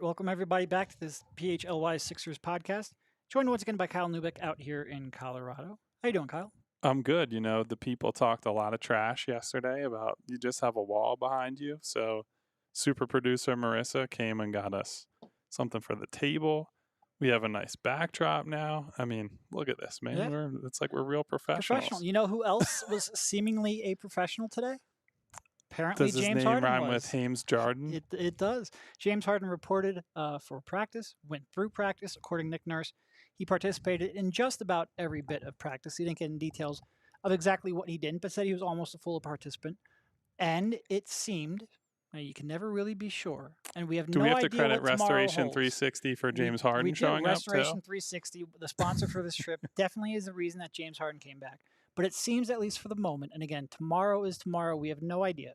Welcome everybody back to this PHLY Sixers Podcast. Joined once again by Kyle Neubeck out here in Colorado. How you doing, Kyle? I'm good. You know, the people talked a lot of trash yesterday about you just have a wall behind you. So super producer Marissa came and got us something for the table. We have a nice backdrop now. I mean, look at this, man. Yeah. It's like we're real professionals. You know who else was seemingly a professional today? Apparently, does his James name Harden rhyme was. with James Harden? It does. James Harden reported for practice, went through practice. According to Nick Nurse, he participated in just about every bit of practice. He didn't get in details of exactly what he did, but said he was almost a full participant. And it seemed, you can never really be sure, and we have Do no we have idea to credit what Restoration 360 for James Harden showing up too? Restoration 360, the sponsor for this trip, definitely is the reason that James Harden came back. But it seems, at least for the moment, and again, tomorrow is tomorrow, we have no idea.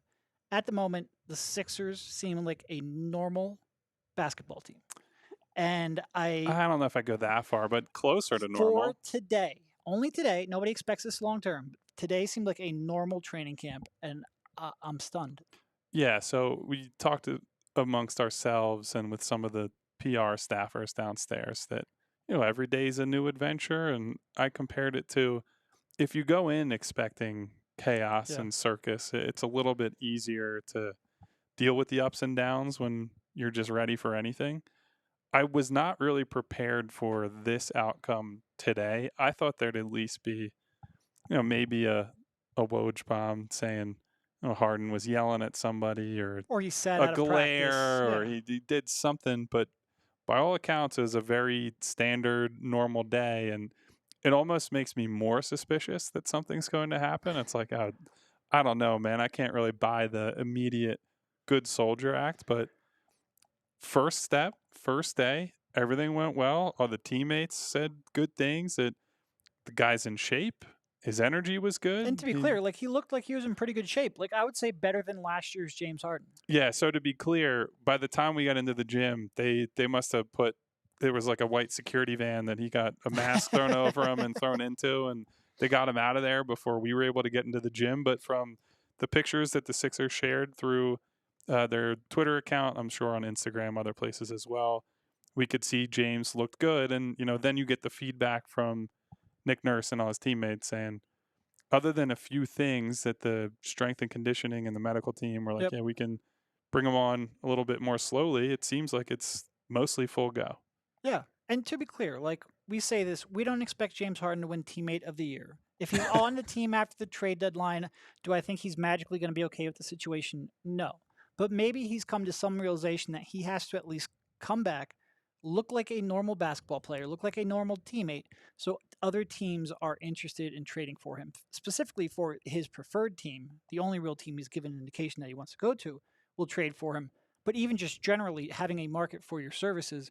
At the moment, the Sixers seem like a normal basketball team. And I don't know if I go that far, but closer to normal. For today, only today, nobody expects this long term. Today seemed like a normal training camp, and I'm stunned. Yeah, so we talked amongst ourselves and with some of the PR staffers downstairs that, you know, every day is a new adventure. And I compared it to if you go in expecting chaos and circus, it's a little bit easier to deal with the ups and downs when you're just ready for anything. I was not really prepared for this outcome today. I thought there'd at least be, you know, maybe a Woj bomb saying, you know, Harden was yelling at somebody or he sat a out glare of practice. or he did something. But by all accounts, it was a very standard, normal day. And it almost makes me more suspicious that something's going to happen. It's like, I don't know, man. I can't really buy the immediate good soldier act. But first step, first day, everything went well. All the teammates said good things, that the guy's in shape. His energy was good. And to be clear, he looked like he was in pretty good shape. I would say better than last year's James Harden. Yeah, so to be clear, by the time we got into the gym, they must have put, there was like a white security van that he got a mask thrown over him and thrown into, and they got him out of there before we were able to get into the gym. But from the pictures that the Sixers shared through their Twitter account, I'm sure on Instagram, other places as well, we could see James looked good. And, you know, then you get the feedback from Nick Nurse and all his teammates saying, other than a few things that the strength and conditioning and the medical team were like, yeah, we can bring him on a little bit more slowly. It seems like it's mostly full go. Yeah. And to be clear, we say this, we don't expect James Harden to win Teammate of the Year. If he's on the team after the trade deadline, do I think he's magically going to be okay with the situation? No. But maybe he's come to some realization that he has to at least come back, look like a normal basketball player, look like a normal teammate, so other teams are interested in trading for him. Specifically for his preferred team, the only real team he's given an indication that he wants to go to, will trade for him. But even just generally having a market for your services,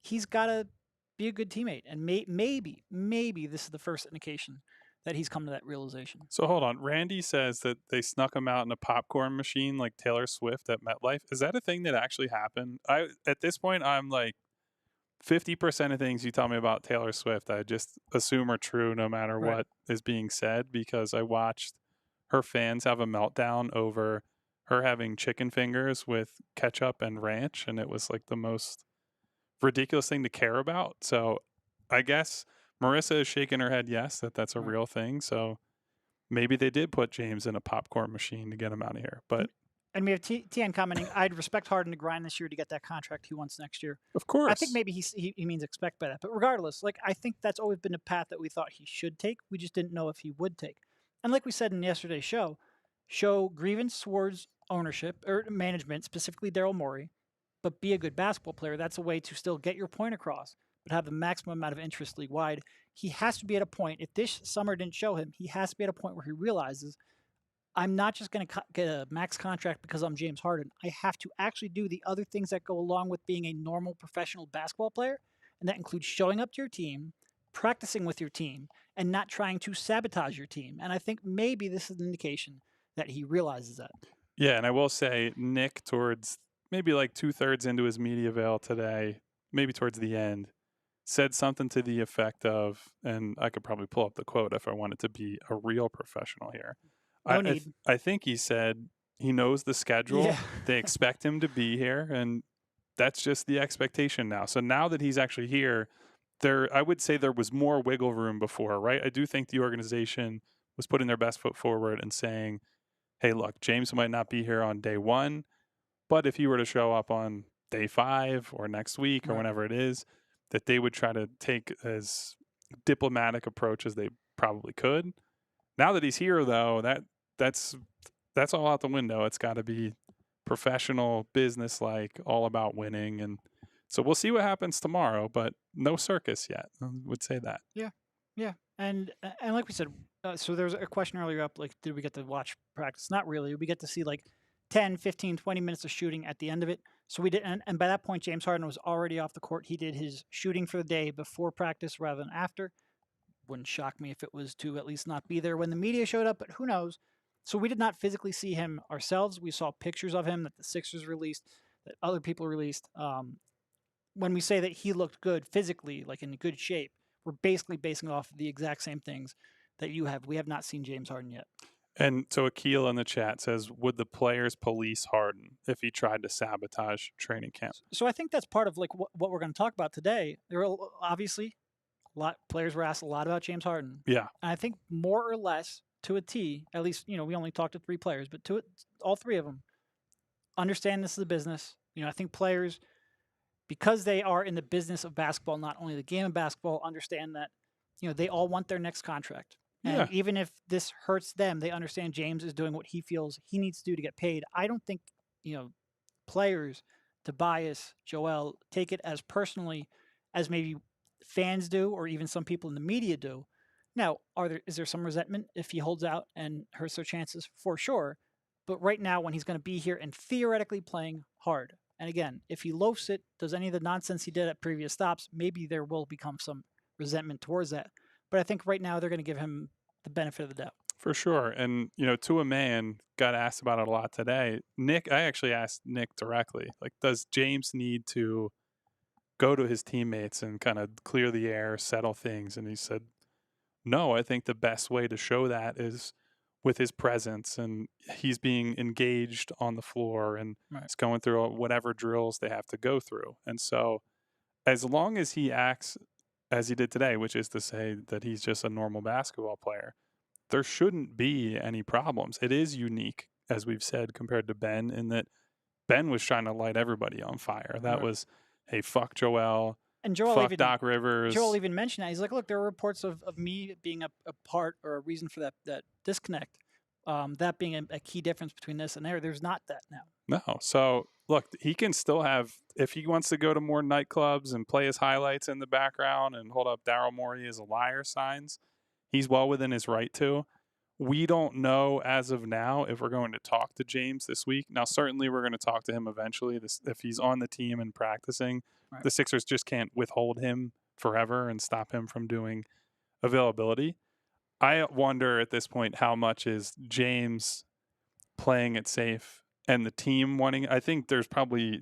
he's got to be a good teammate. And maybe this is the first indication that he's come to that realization. So hold on. Randy says that they snuck him out in a popcorn machine like Taylor Swift at MetLife. Is that a thing that actually happened? At this point, I'm like, 50% of things you tell me about Taylor Swift, I just assume are true no matter what is being said, because I watched her fans have a meltdown over her having chicken fingers with ketchup and ranch, and it was like the most ridiculous thing to care about. So I guess Marissa is shaking her head yes, that's a real thing. So maybe they did put James in a popcorn machine to get him out of here. But and we have TN commenting, I'd respect Harden to grind this year to get that contract he wants next year. Of course. I think maybe he means expect by that. But regardless, I think that's always been a path that we thought he should take. We just didn't know if he would take. And like we said in yesterday's show grievance towards ownership or management, specifically Daryl Morey, but be a good basketball player. That's a way to still get your point across, but have the maximum amount of interest league-wide. He has to be at a point, if this summer didn't show him, he has to be at a point where he realizes, I'm not just going to get a max contract because I'm James Harden. I have to actually do the other things that go along with being a normal professional basketball player. And that includes showing up to your team, practicing with your team, and not trying to sabotage your team. And I think maybe this is an indication that he realizes that. Yeah, and I will say Nick, towards maybe like 2/3 into his media avail today, maybe towards the end, said something to the effect of, and I could probably pull up the quote if I wanted to be a real professional here. No need. I think he said he knows the schedule. Yeah. They expect him to be here, and that's just the expectation now. So now that he's actually here, I would say there was more wiggle room before, right? I do think the organization was putting their best foot forward and saying, hey, look, James might not be here on day 1, but if he were to show up on day 5 or next week or Right. whenever it is, that they would try to take as diplomatic approach as they probably could. Now that he's here, though, that's all out the window. It's got to be professional, business-like, all about winning. And so we'll see what happens tomorrow, but no circus yet. I would say that. Yeah. And like we said, so there was a question earlier up, like, did we get to watch practice? Not really. We get to see like 10, 15, 20 minutes of shooting at the end of it. So we did, and by that point, James Harden was already off the court. He did his shooting for the day before practice rather than after. Wouldn't shock me if it was to at least not be there when the media showed up, but who knows? So we did not physically see him ourselves. We saw pictures of him that the Sixers released, that other people released. When we say that he looked good physically, like in good shape, we're basically basing off the exact same things that you have. We have not seen James Harden yet. And so Akil in the chat says, would the players police Harden if he tried to sabotage training camp? So I think that's part of like what we're going to talk about today. There are obviously players were asked a lot about James Harden. Yeah. And I think more or less to a T, at least, we only talked to 3 players, but to it, all 3 of them understand this is a business. I think players, because they are in the business of basketball, not only the game of basketball, understand that, they all want their next contract. And even if this hurts them, they understand James is doing what he feels he needs to do to get paid. I don't think, players, Tobias, Joel, take it as personally as maybe fans do, or even some people in the media do. Now, is there some resentment if he holds out and hurts their chances? For sure. But right now, when he's going to be here and theoretically playing hard, and again, if he loafs it, does any of the nonsense he did at previous stops, maybe there will become some resentment towards that. But I think right now they're going to give him the benefit of the doubt. For sure. And, to a man, got asked about it a lot today. I actually asked Nick directly, like, does James need to go to his teammates and kind of clear the air, settle things? And he said, no, I think the best way to show that is with his presence, and he's being engaged on the floor, and he's going through whatever drills they have to go through. And so as long as he acts as he did today, which is to say that he's just a normal basketball player, there shouldn't be any problems. It is unique, as we've said, compared to Ben, in that Ben was trying to light everybody on fire. That was, hey, fuck Joel. And Joel fuck Doc Rivers. Joel even mentioned that. He's like, look, there were reports of me being a part or a reason for that disconnect. That being a key difference between this and there. There's not that now. No. So, look, he can still have, if he wants to go to more nightclubs and play his highlights in the background and hold up Daryl Morey as a liar signs, he's well within his right to. We don't know as of now if we're going to talk to James this week. Now, certainly we're going to talk to him eventually. If he's on the team and practicing, the Sixers just can't withhold him forever and stop him from doing availability. I wonder at this point how much is James playing it safe and the team wanting. I think there's probably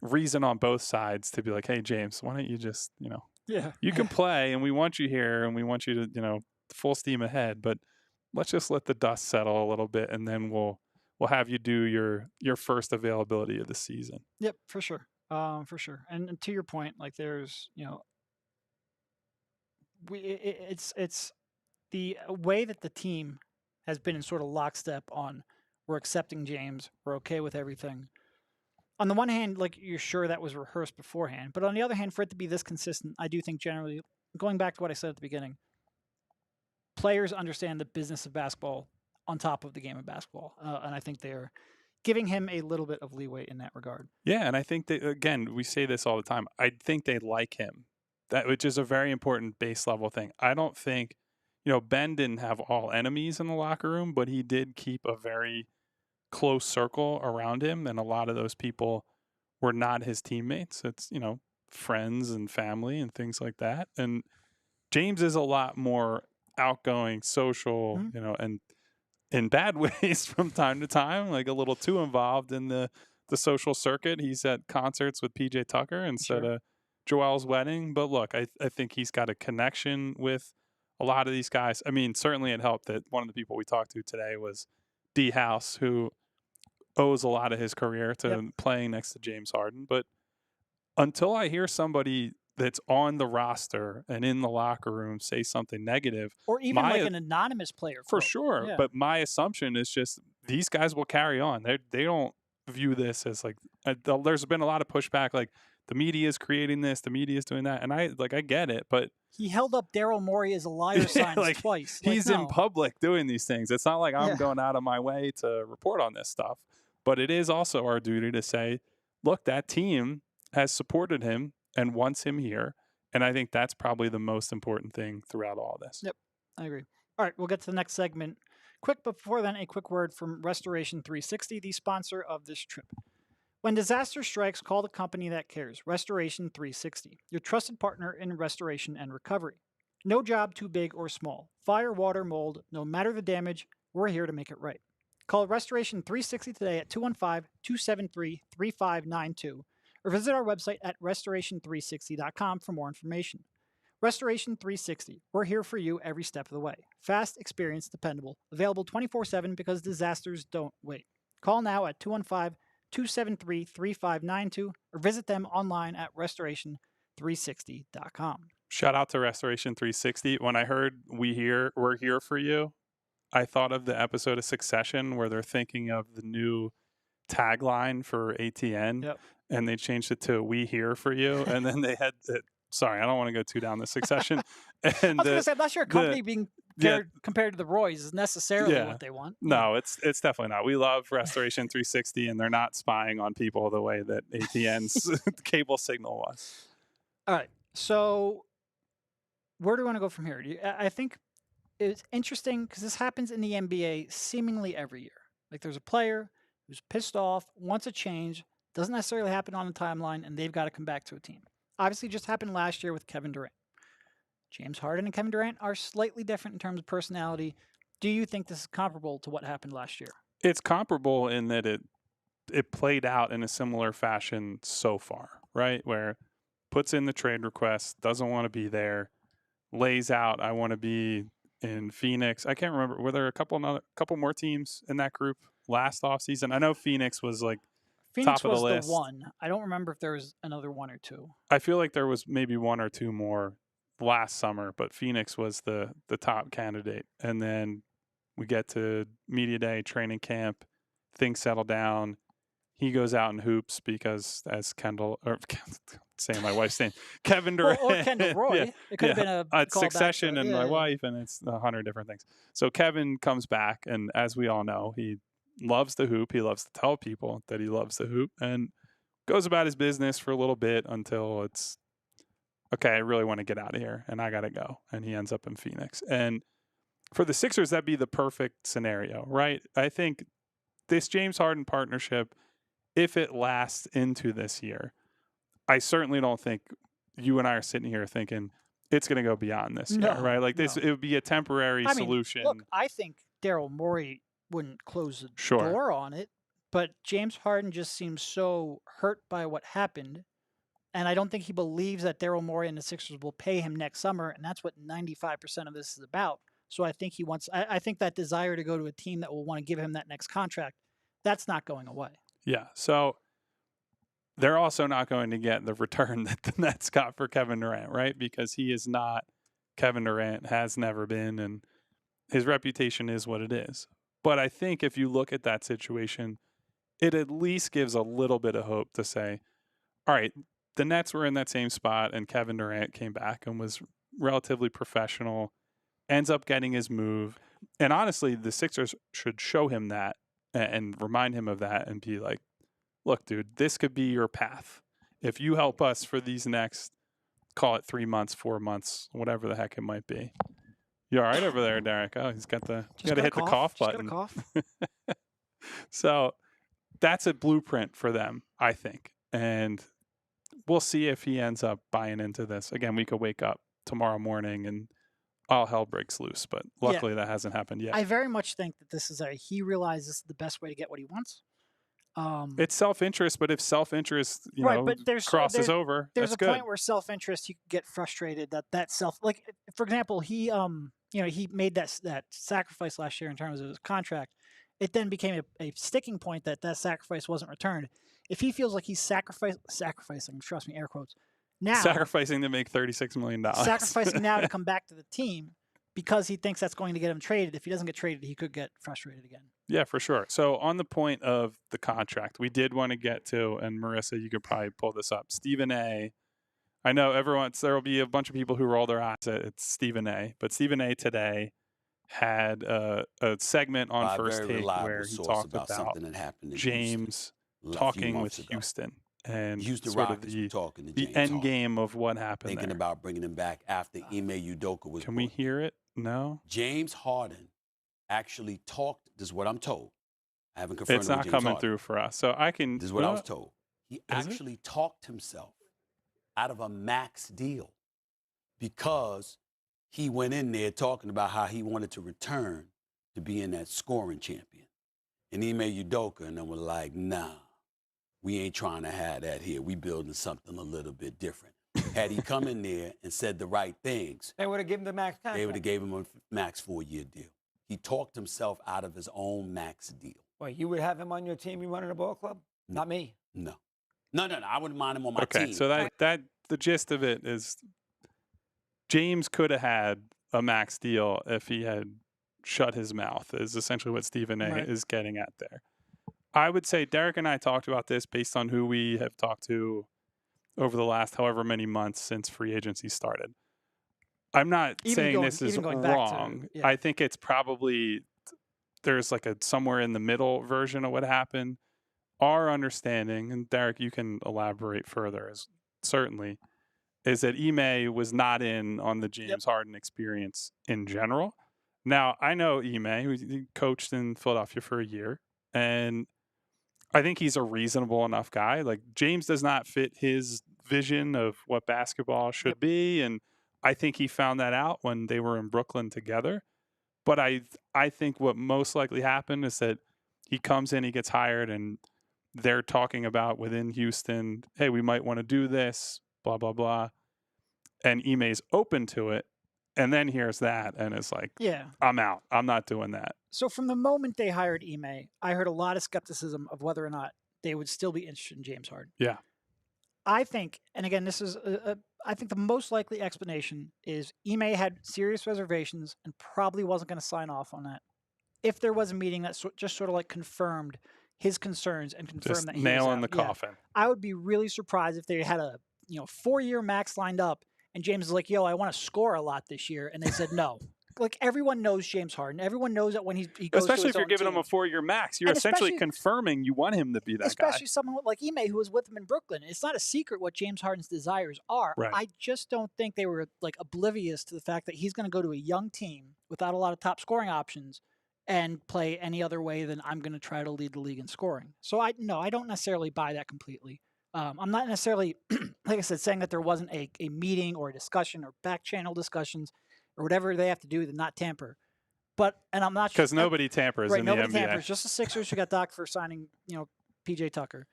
reason on both sides to be like, hey, James, why don't you just, you can play and we want you here and we want you to, full steam ahead, but let's just let the dust settle a little bit and then we'll have you do your first availability of the season. Yep, for sure. For sure. And to your point, like there's, it's the way that the team has been in sort of lockstep on we're accepting James, we're okay with everything. On the one hand, like you're sure that was rehearsed beforehand, but on the other hand, for it to be this consistent, I do think generally, going back to what I said at the beginning, players understand the business of basketball on top of the game of basketball. And I think they're giving him a little bit of leeway in that regard. Yeah, and I think that, again, we say this all the time, I think they like him, which is a very important base level thing. I don't think, Ben didn't have all enemies in the locker room, but he did keep a very close circle around him, and a lot of those people were not his teammates. It's, friends and family and things like that. And James is a lot more outgoing, social, and in bad ways from time to time, like a little too involved in the social circuit. He's at concerts with PJ Tucker instead of Joel's wedding. But look, I think he's got a connection with a lot of these guys. I mean, certainly it helped that one of the people we talked to today was D House, who owes a lot of his career to playing next to James Harden. But until I hear somebody that's on the roster and in the locker room say something negative, or even like an anonymous player, for sure. Yeah. But my assumption is just these guys will carry on. They don't view this as like there's been a lot of pushback, like the media is creating this, the media is doing that, and I get it, but he held up Daryl Morey as a liar sign twice. He's in public doing these things. It's not like I'm going out of my way to report on this stuff, but it is also our duty to say, look, that team has supported him and wants him here. And I think that's probably the most important thing throughout all of this. Yep, I agree. All right, we'll get to the next segment. Quick, but before then, a quick word from Restoration 360, the sponsor of this trip. When disaster strikes, call the company that cares, Restoration 360, your trusted partner in restoration and recovery. No job too big or small. Fire, water, mold, no matter the damage, we're here to make it right. Call Restoration 360 today at 215-273-3592 or visit our website at restoration360.com for more information. Restoration 360, we're here for you every step of the way. Fast, experienced, dependable, available 24/7 because disasters don't wait. Call now at 215-273-3592 or visit them online at restoration360.com. Shout out to Restoration 360. When I heard we're here for you, I thought of the episode of Succession where they're thinking of the new tagline for ATN, and they changed it to "We here for you," and then they had sorry, I don't want to go too down the Succession. And I was going to say, I'm not sure a company being compared to the Roys is necessarily what they want. No, it's definitely not. We love Restoration 360, and they're not spying on people the way that ATN's cable signal was. All right, so where do we want to go from here? I think it's interesting because this happens in the NBA seemingly every year. Like there's a player who's pissed off, wants a change, doesn't necessarily happen on the timeline, and they've got to come back to a team. Obviously, just happened last year with Kevin Durant. James Harden and Kevin Durant are slightly different in terms of personality. Do you think this is comparable to what happened last year? It's comparable in that it played out in a similar fashion so far, right? Where puts in the trade request, doesn't want to be there, lays out, I want to be in Phoenix. I can't remember. Were there a couple more teams in that group last offseason? I know Phoenix was like Phoenix top of the list. Was the one. I don't remember if there was another one or two. I feel like there was maybe one or two more last summer, but Phoenix was the top candidate. And then we get to media day, training camp, things settle down. He goes out and hoops because, as saying my wife's name, Kevin Durant. Or Kendall Roy. It could have been a Succession and my wife, and it's 100 different things. So Kevin comes back, and as we all know, he loves the hoop. He loves to tell people that he loves the hoop and goes about his business for a little bit until it's, okay, I really want to get out of here and I got to go. And he ends up in Phoenix. And for the Sixers, that'd be the perfect scenario, right? I think this James Harden partnership, if it lasts into this year, I certainly don't think you and I are sitting here thinking it's going to go beyond this year, right? Like this, it would be a temporary solution. Look, I think Daryl Morey wouldn't close the door on it, but James Harden just seems so hurt by what happened, and I don't think he believes that Daryl Morey and the Sixers will pay him next summer, and that's what 95% of this is about. So I think I think that desire to go to a team that will want to give him that next contract, that's not going away. Yeah, so they're also not going to get the return that the Nets got for Kevin Durant, right? Because he is not Kevin Durant, has never been, and his reputation is what it is. But I think if you look at that situation, it at least gives a little bit of hope to say, all right, the Nets were in that same spot and Kevin Durant came back and was relatively professional, ends up getting his move. And honestly, the Sixers should show him that and remind him of that and be like, look, dude, this could be your path. If you help us for these next, call it 3 months, 4 months, whatever the heck it might be. You all right over there, Derek? Oh, he's got the got to hit the cough button. So that's a blueprint for them, I think. And we'll see if he ends up buying into this. Again, we could wake up tomorrow morning and all hell breaks loose, but luckily that hasn't happened yet. I very much think that this is he realizes this is the best way to get what he wants. It's self-interest, but if self-interest, but crosses over, there's that's a good. point where self-interest, you get frustrated that like, for example, he he made that sacrifice last year in terms of his contract. It then became a sticking point that sacrifice wasn't returned. If he feels like he's sacrificing, trust me, air quotes, now sacrificing to make $36 million, sacrificing now to come back to the team because he thinks that's going to get him traded. If he doesn't get traded, he could get frustrated again. Yeah, for sure. So on the point of the contract, we did want to get to, and Marissa, you could probably pull this up. Stephen A. I know there will be a bunch of people who roll their eyes at it's Stephen A. But Stephen A. today had a segment on First Take where he talked about something that happened James talking with Houston and Houston sort Rockets of talking to the James end Harden, game of what happened thinking there. about bringing him back after Ime Udoka was Can we hear it? No? James Harden actually talked, this is what I'm told. I haven't confirmed it's not James coming Harden. through for us. So I can. This is what I was told. He actually talked himself out of a max deal because he went in there talking about how he wanted to return to being that scoring champion. And Ime Udoka and them were like, nah, we ain't trying to have that here. We building something a little bit different. Had he come in there and said the right things, they would have given him the max contract. They would have gave him a max 4-year deal. He talked himself out of his own max deal. Wait, you would have him on your team? You running a ball club? No. Not me. No. I wouldn't mind him on my team. Okay, so that the gist of it is James could have had a max deal if he had shut his mouth, is essentially what Stephen A. is getting at there. I would say Derek and I talked about this based on who we have talked to over the last however many months since free agency started. I'm not saying this is wrong. I think it's probably there's like a somewhere in the middle version of what happened. Our understanding, and Derek, you can elaborate further, certainly, is that Ime was not in on the James Harden experience in general. Now, I know Ime, who coached in Philadelphia for a year, and I think he's a reasonable enough guy. Like, James does not fit his vision of what basketball should be, and I think he found that out when they were in Brooklyn together. But I think what most likely happened is that he comes in, he gets hired, and they're talking about within Houston, hey, we might want to do this, blah, blah, blah. And Ime's open to it. And then here's that. And it's like, I'm out. I'm not doing that. So from the moment they hired Ime, I heard a lot of skepticism of whether or not they would still be interested in James Harden. Yeah. I think, and again, this is, I think the most likely explanation is Ime had serious reservations and probably wasn't going to sign off on that. If there was a meeting that just sort of like confirmed his concerns and confirmed just that he nail was in out. the coffin. I would be really surprised if they had a 4-year max lined up and James is like, yo, I want to score a lot this year, and they said no. Like, everyone knows James Harden. Everyone knows that when he goes especially to his if you're own giving team, him a 4-year max, you're essentially confirming you want him to be that guy. Especially someone like Ime who was with him in Brooklyn. It's not a secret what James Harden's desires are. Right. I just don't think they were like oblivious to the fact that he's going to go to a young team without a lot of top scoring options and play any other way than I'm going to try to lead the league in scoring. So I don't necessarily buy that completely. I'm not necessarily, like I said, saying that there wasn't a meeting or a discussion or back channel discussions or whatever they have to do to not tamper. And I'm not because nobody tampers in the NBA. Nobody tampers. Just the Sixers who got docked for signing, PJ Tucker.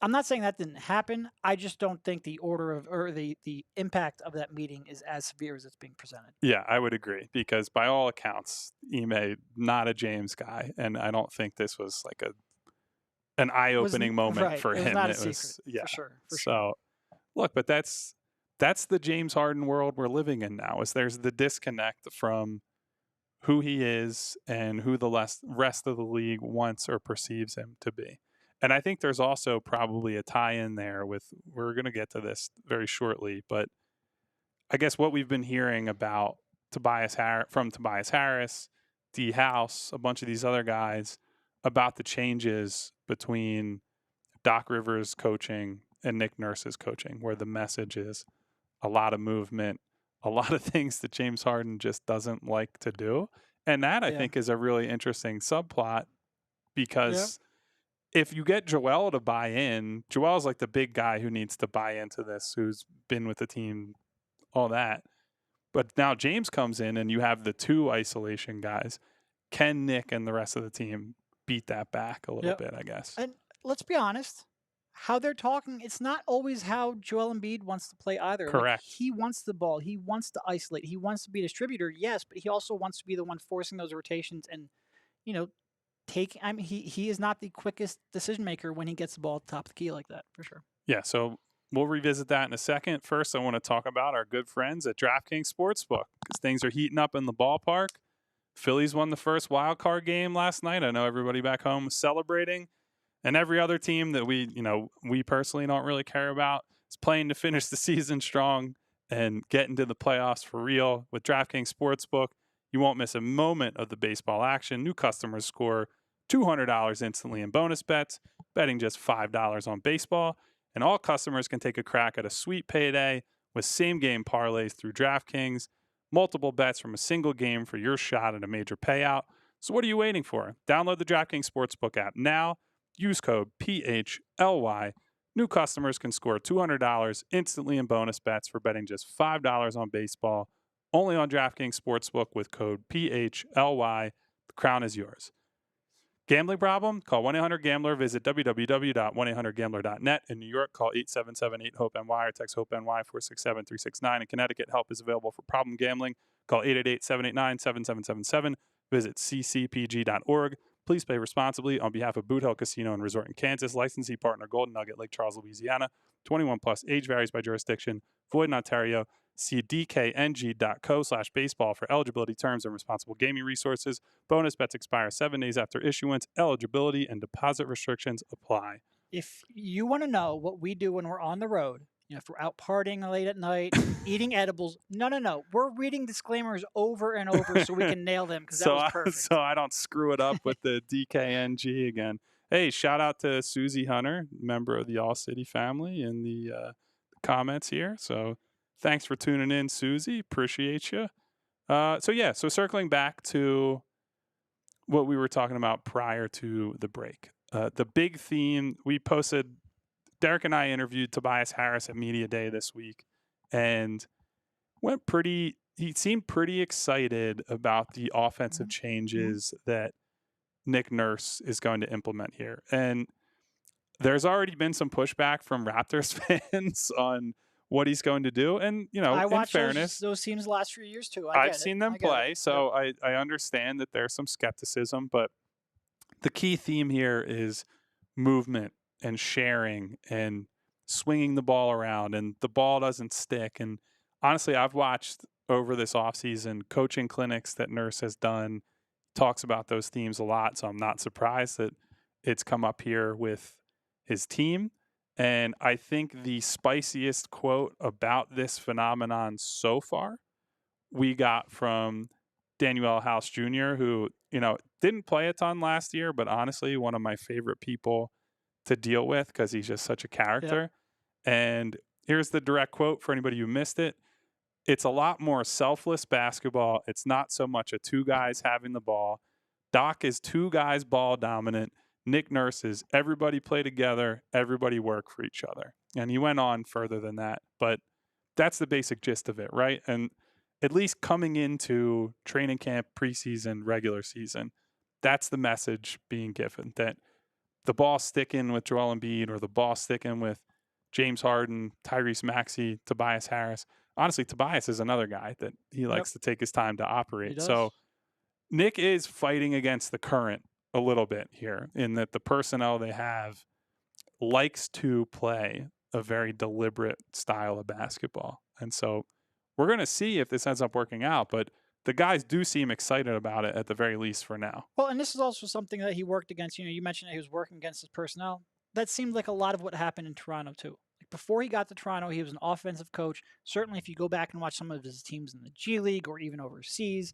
I'm not saying that didn't happen. I just don't think the order of or the impact of that meeting is as severe as it's being presented. Yeah, I would agree because by all accounts, Ime not a James guy, and I don't think this was like an eye-opening moment for him. Not a secret, for sure. So, look, but that's the James Harden world we're living in now. Is there's the disconnect from who he is and who the rest of the league wants or perceives him to be. And I think there's also probably a tie-in there with, we're going to get to this very shortly, but I guess what we've been hearing about Tobias Harris, D. House, a bunch of these other guys, about the changes between Doc Rivers coaching and Nick Nurse's coaching, where the message is a lot of movement, a lot of things that James Harden just doesn't like to do. And that, I think, is a really interesting subplot because if you get Joel to buy in, Joel's like the big guy who needs to buy into this, who's been with the team, all that. But now James comes in and you have the two isolation guys. Can Nick and the rest of the team beat that back a little bit, I guess? And let's be honest, how they're talking, it's not always how Joel Embiid wants to play either. Correct. Like, he wants the ball. He wants to isolate. He wants to be a distributor, yes, but he also wants to be the one forcing those rotations and, he is not the quickest decision maker when he gets the ball at the top of the key like that, for sure. Yeah, so we'll revisit that in a second. First, I want to talk about our good friends at DraftKings Sportsbook because things are heating up in the ballpark. Phillies won the first wild card game last night. I know everybody back home was celebrating. And every other team that we personally don't really care about is playing to finish the season strong and get into the playoffs for real. With DraftKings Sportsbook, you won't miss a moment of the baseball action. New customers score $200 instantly in bonus bets, betting just $5 on baseball. And all customers can take a crack at a sweet payday with same-game parlays through DraftKings. Multiple bets from a single game for your shot at a major payout. So what are you waiting for? Download the DraftKings Sportsbook app now. Use code PHLY. New customers can score $200 instantly in bonus bets for betting just $5 on baseball. Only on DraftKings Sportsbook with code PHLY. The crown is yours. Gambling problem? Call 1-800-GAMBLER. Visit www.1800gambler.net. In New York, call 877-8-HOPE-NY or text HOPE-NY 467-369. In Connecticut, help is available for problem gambling. Call 888-789-7777. Visit ccpg.org. Please play responsibly on behalf of Boot Hill Casino and Resort in Kansas. Licensee partner Golden Nugget, Lake Charles, Louisiana. 21 plus. Age varies by jurisdiction. Void in Ontario. See dkng.co/baseball for eligibility terms and responsible gaming resources. Bonus bets expire 7 days after issuance. Eligibility and deposit restrictions apply. If you want to know what we do when we're on the road, if we're out partying late at night, eating edibles, no. We're reading disclaimers over and over so we can nail them because that was perfect. So I don't screw it up with the DKNG again. Hey, shout out to Susie Hunter, member of the ALLCITY family, in the comments here. So thanks for tuning in, Susie. Appreciate you. So circling back to what we were talking about prior to the break. The big theme, we posted, Derek and I interviewed Tobias Harris at Media Day this week, and he seemed pretty excited about the offensive changes that Nick Nurse is going to implement here. And there's already been some pushback from Raptors fans on what he's going to do. And, I in watched fairness, those teams the last few years too. I've seen them play, so I understand that there's some skepticism, but the key theme here is movement and sharing and swinging the ball around, and the ball doesn't stick. And honestly, I've watched over this offseason coaching clinics that Nurse has done, talks about those themes a lot, so I'm not surprised that it's come up here with his team. And I think the spiciest quote about this phenomenon so far we got from Daniel House Jr., who, didn't play a ton last year, but honestly, one of my favorite people to deal with because he's just such a character. Yep. And here's the direct quote for anybody who missed it. It's a lot more selfless basketball. It's not so much a two guys having the ball. Doc is two guys ball dominant. Nick Nurse is everybody play together, everybody work for each other. And he went on further than that, but that's the basic gist of it, right? And at least coming into training camp, preseason, regular season, that's the message being given, that the ball sticking with Joel Embiid or the ball sticking with James Harden, Tyrese Maxey, Tobias Harris. Honestly, Tobias is another guy that he likes to take his time to operate. So Nick is fighting against the current a little bit here in that the personnel they have likes to play a very deliberate style of basketball. And so we're going to see if this ends up working out, but the guys do seem excited about it at the very least for now. Well, and this is also something that he worked against. You mentioned that he was working against his personnel. That seemed like a lot of what happened in Toronto too. Like before he got to Toronto, he was an offensive coach. Certainly if you go back and watch some of his teams in the G League or even overseas,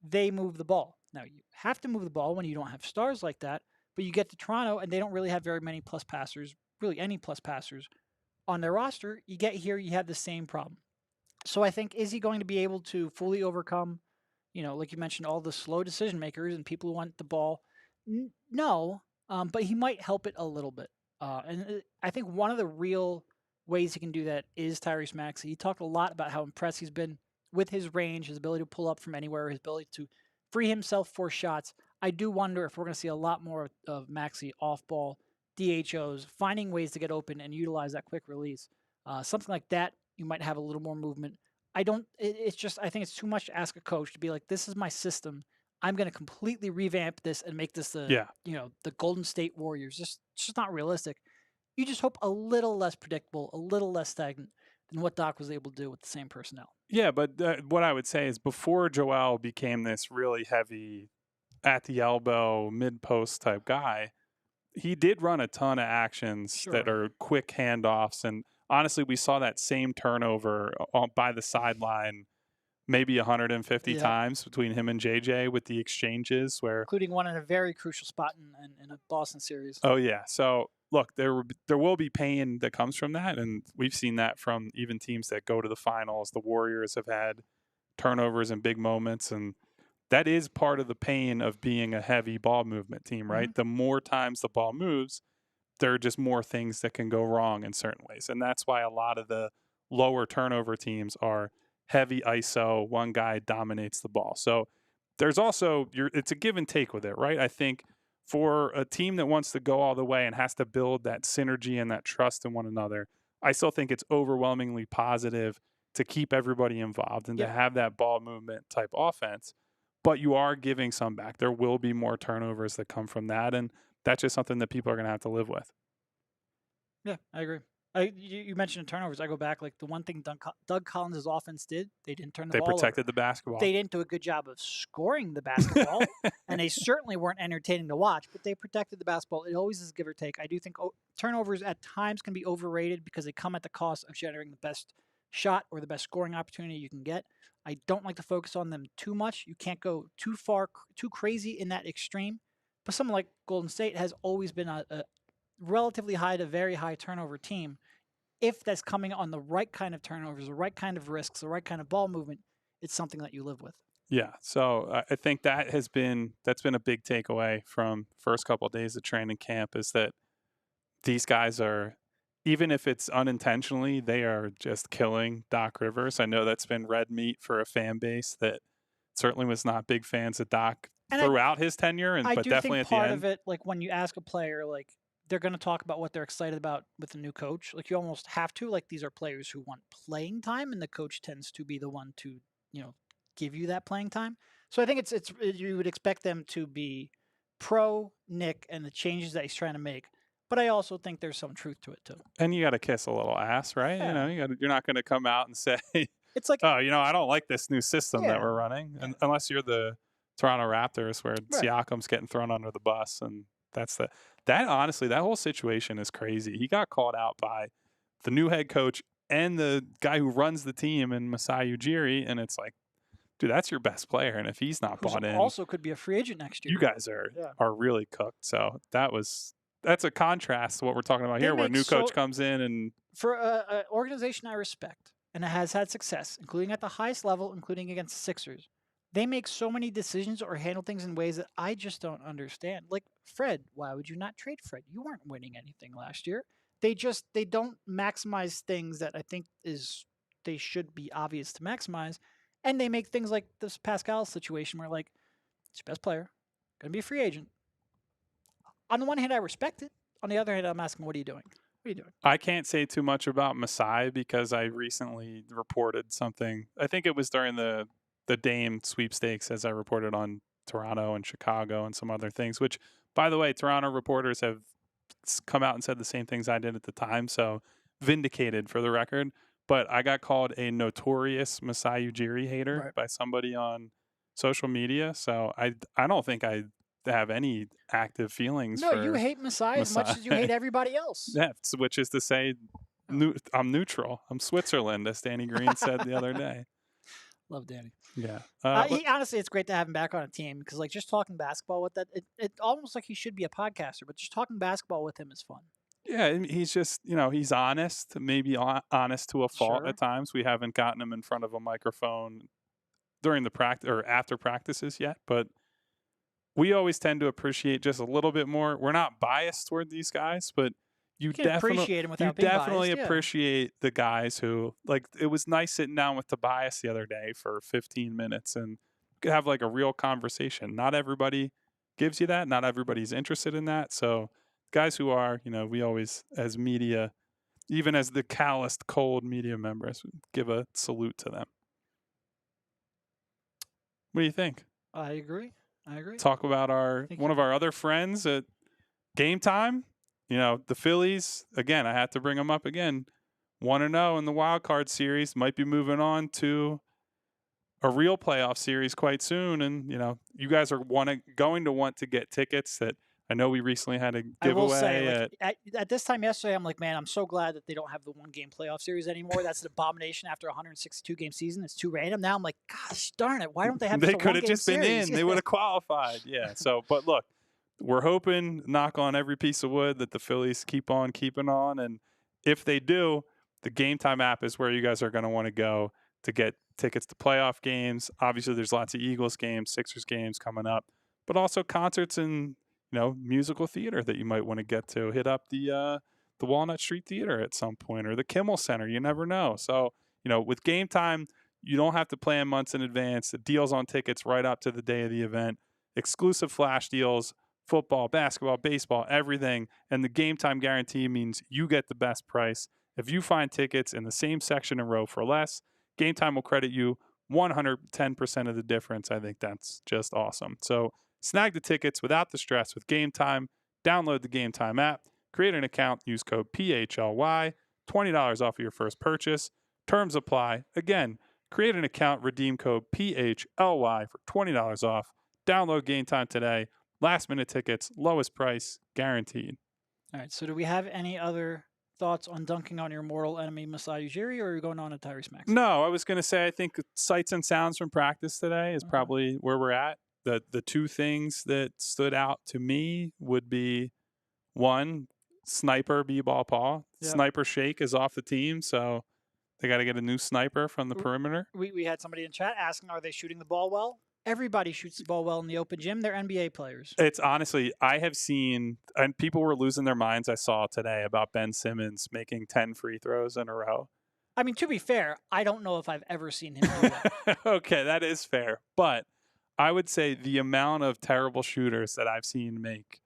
they move the ball. Now, you have to move the ball when you don't have stars like that, but you get to Toronto and they don't really have very many plus passers, really any plus passers on their roster. You get here, you have the same problem. So I think, is he going to be able to fully overcome, like you mentioned, all the slow decision makers and people who want the ball? No. but he might help it a little bit. I think one of the real ways he can do that is Tyrese Maxey. He talked a lot about how impressed he's been with his range, his ability to pull up from anywhere, his ability to free himself for shots. I do wonder if we're going to see a lot more of Maxey off-ball, DHOs, finding ways to get open and utilize that quick release. Something like that, you might have a little more movement. I think it's too much to ask a coach to be like, this is my system. I'm going to completely revamp this and make this the Golden State Warriors. It's just not realistic. You just hope a little less predictable, a little less stagnant than what Doc was able to do with the same personnel. Yeah, but what I would say is before Joel became this really heavy, at the elbow, mid-post type guy, he did run a ton of actions that are quick handoffs. And honestly, we saw that same turnover by the sideline maybe 150 times between him and JJ with the exchanges, including one in a very crucial spot in a Boston series. Oh, yeah. So, look, there will be pain that comes from that, and we've seen that from even teams that go to the finals. The Warriors have had turnovers in big moments, and that is part of the pain of being a heavy ball movement team, right? Mm-hmm. The more times the ball moves, there are just more things that can go wrong in certain ways, and that's why a lot of the lower turnover teams are heavy ISO, one guy dominates the ball. So there's also it's a give and take with it, right? I think for a team that wants to go all the way and has to build that synergy and that trust in one another, I still think it's overwhelmingly positive to keep everybody involved and to have that ball movement type offense. But you are giving some back. There will be more turnovers that come from that, and that's just something that people are going to have to live with. Yeah, I agree. You mentioned turnovers. I go back, like the one thing Doug Collins' offense did, they didn't turn the ball over. They protected the basketball. They didn't do a good job of scoring the basketball, and they certainly weren't entertaining to watch, but they protected the basketball. It always is give or take. I do think turnovers at times can be overrated because they come at the cost of generating the best shot or the best scoring opportunity you can get. I don't like to focus on them too much. You can't go too far, too crazy in that extreme. But someone like Golden State has always been a relatively high to very high turnover team. If that's coming on the right kind of turnovers, the right kind of risks, the right kind of ball movement, it's something that you live with. Yeah, so I think that's been a big takeaway from first couple of days of training camp is that these guys are, even if it's unintentionally, they are just killing Doc Rivers. I know that's been red meat for a fan base that certainly was not big fans of Doc throughout his tenure, but definitely at the end. Part of it, like when you ask a player, like they're going to talk about what they're excited about with the new coach. Like you almost have to, like these are players who want playing time, and the coach tends to be the one to, give you that playing time. So I think it's you would expect them to be pro Nick and the changes that he's trying to make. But I also think there's some truth to it too. And you got to kiss a little ass, right? Yeah. You're not going to come out and say, it's like, oh, I don't like this new system that we're running, unless you're the Toronto Raptors where Siakam's getting thrown under the bus, and honestly, that whole situation is crazy. He got called out by the new head coach and the guy who runs the team in Masai Ujiri, and it's like, dude, that's your best player, and if he's not bought in, also could be a free agent next year. You guys are really cooked. So that's a contrast to what we're talking about here, where a new coach comes in and for an organization I respect and it has had success, including at the highest level, including against the Sixers. They make so many decisions or handle things in ways that I just don't understand. Like Fred, why would you not trade Fred? You weren't winning anything last year. They don't maximize things that I think they should be obvious to maximize. And they make things like this Pascal situation where like, it's your best player, going to be a free agent. On the one hand, I respect it. On the other hand, I'm asking, what are you doing? What are you doing? I can't say too much about Masai because I recently reported something. I think it was during the Dame sweepstakes, as I reported on Toronto and Chicago and some other things, which, by the way, Toronto reporters have come out and said the same things I did at the time, so vindicated for the record. But I got called a notorious Masai Ujiri hater by somebody on social media, so I don't think I have any active feelings for you hate Masai as much as you hate everybody else. Yeah, which is to say I'm neutral. I'm Switzerland, as Danny Green said the other day. Love Danny. Yeah. Honestly, it's great to have him back on a team because, like, just talking basketball with that, it almost like he should be a podcaster, but just talking basketball with him is fun. Yeah, he's just, he's honest, maybe honest to a fault at times. We haven't gotten him in front of a microphone during the practice or after practices yet, but we always tend to appreciate just a little bit more. We're not biased toward these guys, but you can appreciate them without being definitely biased, yeah. appreciate the guys who, like, it was nice sitting down with Tobias the other day for 15 minutes and have like a real conversation. Not everybody gives you that. Not everybody's interested in that. So guys who are, we always, as media, even as the calloused, cold media members, give a salute to them. What do you think? I agree. Talk about one of our other friends at GameTime. The Phillies, again, I had to bring them up again. 1-0 in the wild card series, might be moving on to a real playoff series quite soon. And, you guys are going to want to get tickets that I know we recently had a giveaway. I will say, at this time yesterday, I'm like, man, I'm so glad that they don't have the one-game playoff series anymore. That's an abomination after a 162-game season. It's too random. Now I'm like, gosh darn it, why don't they have They could have just been in. They would have qualified. Yeah. So, but look, we're hoping, knock on every piece of wood, that the Phillies keep on keeping on. And if they do, the GameTime app is where you guys are going to want to go to get tickets to playoff games. Obviously, there's lots of Eagles games, Sixers games coming up, but also concerts and musical theater that you might want to get to. Hit up the Walnut Street Theater at some point, or the Kimmel Center. You never know. So, with GameTime, you don't have to plan months in advance. The deals on tickets right up to the day of the event. Exclusive flash deals, football, basketball, baseball, everything. And the GameTime guarantee means you get the best price. If you find tickets in the same section and row for less, GameTime will credit you 110% of the difference. I think that's just awesome. So snag the tickets without the stress with GameTime. Download the GameTime app, create an account, use code PHLY, $20 off of your first purchase. Terms apply. Again, create an account, redeem code PHLY for $20 off. Download GameTime today. Last minute tickets, lowest price, guaranteed. All right, so do we have any other thoughts on dunking on your mortal enemy, Masai Ujiri, or are you going on to Tyrese Maxey? No, I was going to say I think sights and sounds from practice today is probably where we're at. The two things that stood out to me would be, one, sniper B-ball Paul. Yep. Sniper Shake is off the team, so they got to get a new sniper from the perimeter. We had somebody in chat asking, are they shooting the ball well? Everybody shoots the ball well in the open gym. They're NBA players. It's honestly, I have seen, and people were losing their minds, I saw today, about Ben Simmons making 10 free throws in a row. I mean, to be fair, I don't know if I've ever seen him do that. Okay, that is fair. But I would say the amount of terrible shooters that I've seen make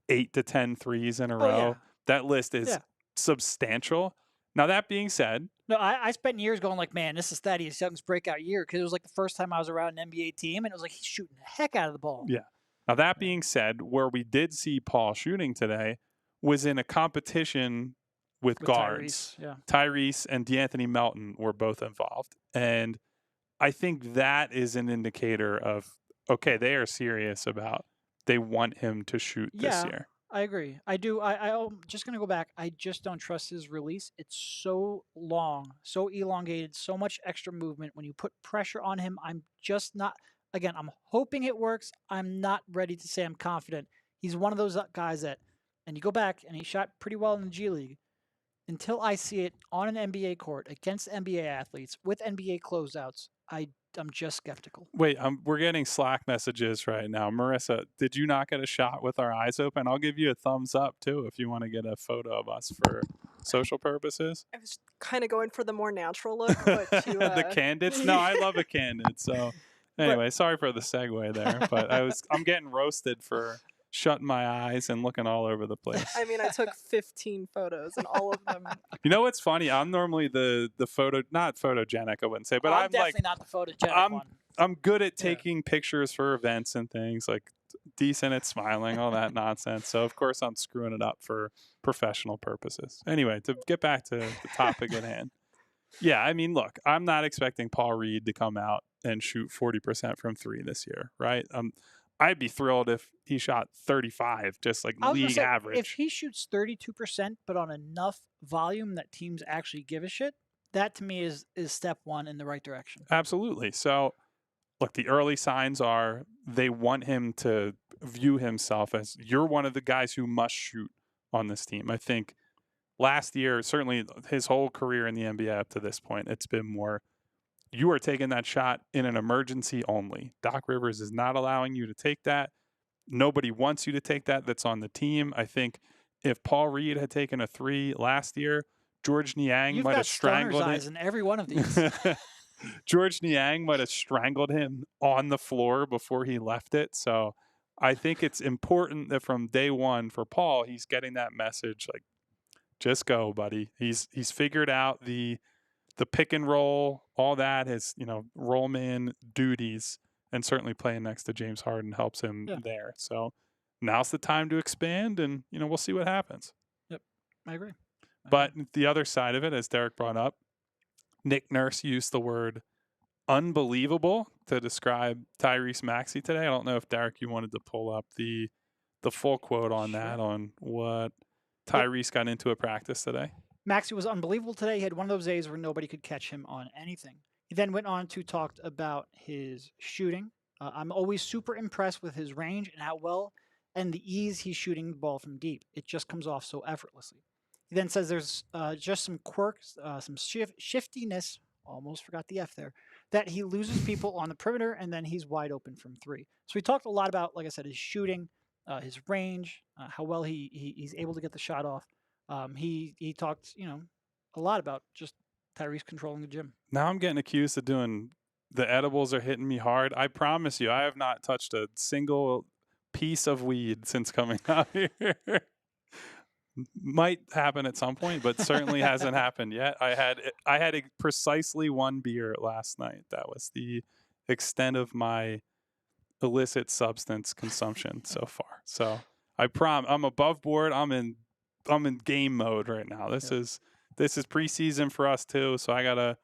8 to 10 threes in a row, that list is substantial. Now, that being said, no, I spent years going like, man, this is Thaddeus Young's breakout year, because it was like the first time I was around an NBA team, and it was like he's shooting the heck out of the ball. Yeah. Now, that being said, where we did see Paul shooting today was in a competition with guards. Tyrese and DeAnthony Melton were both involved. And I think that is an indicator of, okay, they are serious about, they want him to shoot this year. I agree. I do. I'm just going to go back. I just don't trust his release. It's so long, so elongated, so much extra movement. When you put pressure on him, I'm just not, again, I'm hoping it works. I'm not ready to say I'm confident. He's one of those guys that, and you go back, and he shot pretty well in the G League. Until I see it on an NBA court against NBA athletes with NBA closeouts, I'm just skeptical. Wait, we're getting Slack messages right now. Marissa, did you not get a shot with our eyes open? I'll give you a thumbs up, too, if you want to get a photo of us for social purposes. I was kind of going for the more natural look. But the candids? No, I love a candid. So anyway, sorry for the segue there. But I'm getting roasted for shutting my eyes and looking all over the place. I mean, I took 15 photos and all of them. You know what's funny? I'm normally the photo, not photogenic, I wouldn't say, but I'm definitely like, not the photogenic one. I'm good at taking pictures for events and things, like decent at smiling, all that nonsense. So of course I'm screwing it up for professional purposes. Anyway, to get back to the topic at hand. Yeah, I mean, look, I'm not expecting Paul Reed to come out and shoot 40% from three this year, right? I'd be thrilled if he shot 35, just like league average. If he shoots 32%, but on enough volume that teams actually give a shit, that to me is step one in the right direction. Absolutely. So, look, the early signs are they want him to view himself as, you're one of the guys who must shoot on this team. I think last year, certainly his whole career in the NBA up to this point, it's been more, you are taking that shot in an emergency only. Doc Rivers is not allowing you to take that. Nobody wants you to take that that's on the team. I think if Paul Reed had taken a 3 last year, George Niang You've might got have strangled eyes him. in every one of these. George Niang might have strangled him on the floor before he left it. So I think it's important that from day one for Paul, he's getting that message like, just go, buddy. He's figured out the pick and roll, all that, his, roll man duties, and certainly playing next to James Harden helps him there. So now's the time to expand, and, we'll see what happens. Yep, I agree. But the other side of it, as Derek brought up, Nick Nurse used the word unbelievable to describe Tyrese Maxey today. I don't know if, Derek, you wanted to pull up the full quote on that, on what Tyrese got into a practice today. Maxey was unbelievable today. He had one of those days where nobody could catch him on anything. He then went on to talk about his shooting. I'm always super impressed with his range and how well and the ease he's shooting the ball from deep. It just comes off so effortlessly. He then says there's just some quirks, some shiftiness, almost forgot the F there, that he loses people on the perimeter and then he's wide open from 3. So we talked a lot about, like I said, his shooting, his range, how well he's able to get the shot off. He talked, a lot about just Tyrese controlling the gym. Now I'm getting accused of doing the edibles are hitting me hard. I promise you, I have not touched a single piece of weed since coming out here. Might happen at some point, but certainly hasn't happened yet. I had precisely 1 beer last night. That was the extent of my illicit substance consumption so far. So I'm above board. I'm in game mode right now. This is preseason for us too. So I gotta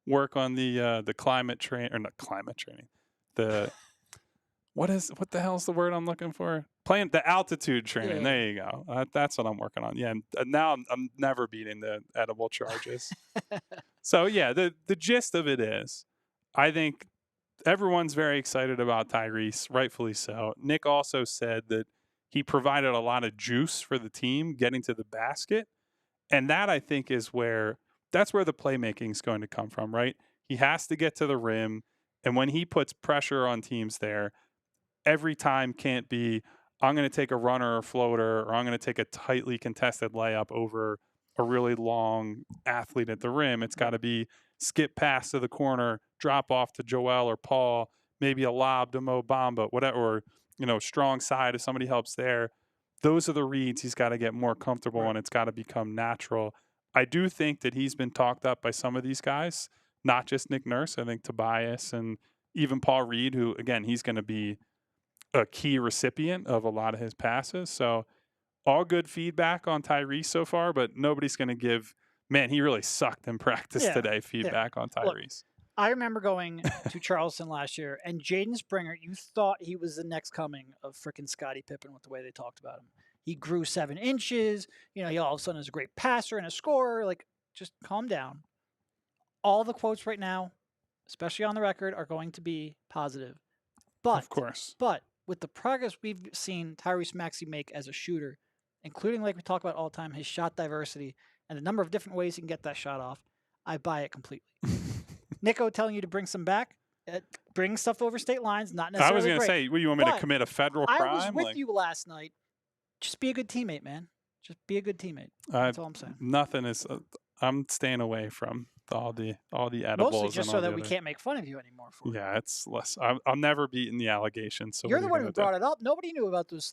work on the climate train, or not climate training. What the hell is the word I'm looking for? Playing the altitude training. Yeah. There you go. That's what I'm working on. Yeah. And now I'm never beating the edible charges. So yeah, the gist of it is, I think everyone's very excited about Tyrese, rightfully so. Nick also said that he provided a lot of juice for the team getting to the basket. And that, I think, is that's where the playmaking is going to come from, right? He has to get to the rim. And when he puts pressure on teams there, every time can't be, I'm going to take a runner or floater, or I'm going to take a tightly contested layup over a really long athlete at the rim. It's got to be skip pass to the corner, drop off to Joel or Paul, maybe a lob to Mo Bamba, whatever, or, strong side if somebody helps there. Those are the reads he's got to get more comfortable and it's got to become natural. I do think that he's been talked up by some of these guys, not just Nick Nurse. I think Tobias and even Paul Reed, who, again, he's going to be a key recipient of a lot of his passes. So all good feedback on Tyrese so far, but nobody's going to give, man, he really sucked in practice today, feedback on Tyrese. Look, I remember going to Charleston last year, and Jaden Springer, you thought he was the next coming of frickin' Scottie Pippen with the way they talked about him. He grew 7 inches. He all of a sudden is a great passer and a scorer. Like, just calm down. All the quotes right now, especially on the record, are going to be positive. But, of course. But with the progress we've seen Tyrese Maxey make as a shooter, including, like we talk about all the time, his shot diversity and the number of different ways he can get that shot off, I buy it completely. Nico telling you to bring some back, bring stuff over state lines, not necessarily I was going to say, what, do you want me to commit a federal crime? I was with you last night. Just be a good teammate, man. Just be a good teammate. That's all I'm saying. Nothing is. I'm staying away from all the edibles. Mostly just so that we can't make fun of you anymore. Yeah, it's less. I'm never beating the allegations. So you're the one who brought it up. Nobody knew about those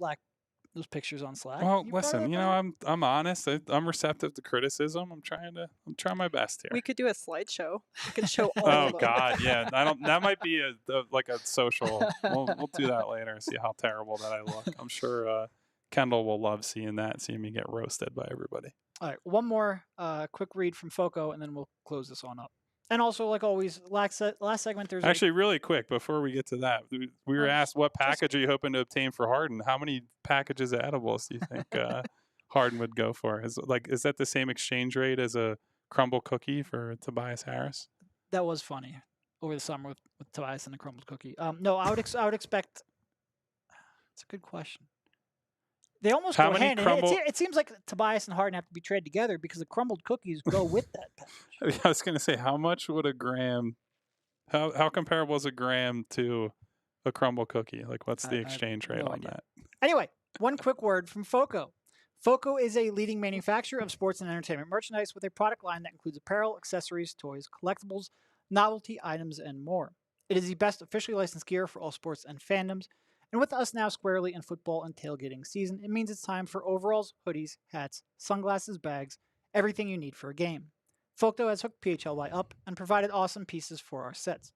pictures on Slack. Well, listen, I'm honest. I'm receptive to criticism. I'm trying my best here. We could do a slideshow. We could show all Oh of them. God, yeah. That might be a social. We'll do that later and see how terrible that I look. I'm sure Kendall will love seeing me get roasted by everybody. All right, one more quick read from Foco, and then we'll close this on up. And also, like always, last segment, there's actually really quick before we get to that. We were asked, what package are you hoping to obtain for Harden? How many packages of edibles do you think Harden would go for? Is that the same exchange rate as a crumble cookie for Tobias Harris? That was funny over the summer with Tobias and the crumbled cookie. No, I would expect. It's a good question. They almost go hand in hand. It seems like Tobias and Harden have to be traded together because the crumbled cookies go with that package. I was going to say, how much would a gram How comparable is a gram to a crumble cookie? Like, what's the I exchange have rate no on idea. that? Anyway, one quick word from FOCO. FOCO is a leading manufacturer of sports and entertainment merchandise with a product line that includes apparel, accessories, toys, collectibles, novelty items, and more. It is the best officially licensed gear for all sports and fandoms. And with us now squarely in football and tailgating season, it means it's time for overalls, hoodies, hats, sunglasses, bags, everything you need for a game. FOCO has hooked PHLY up and provided awesome pieces for our sets.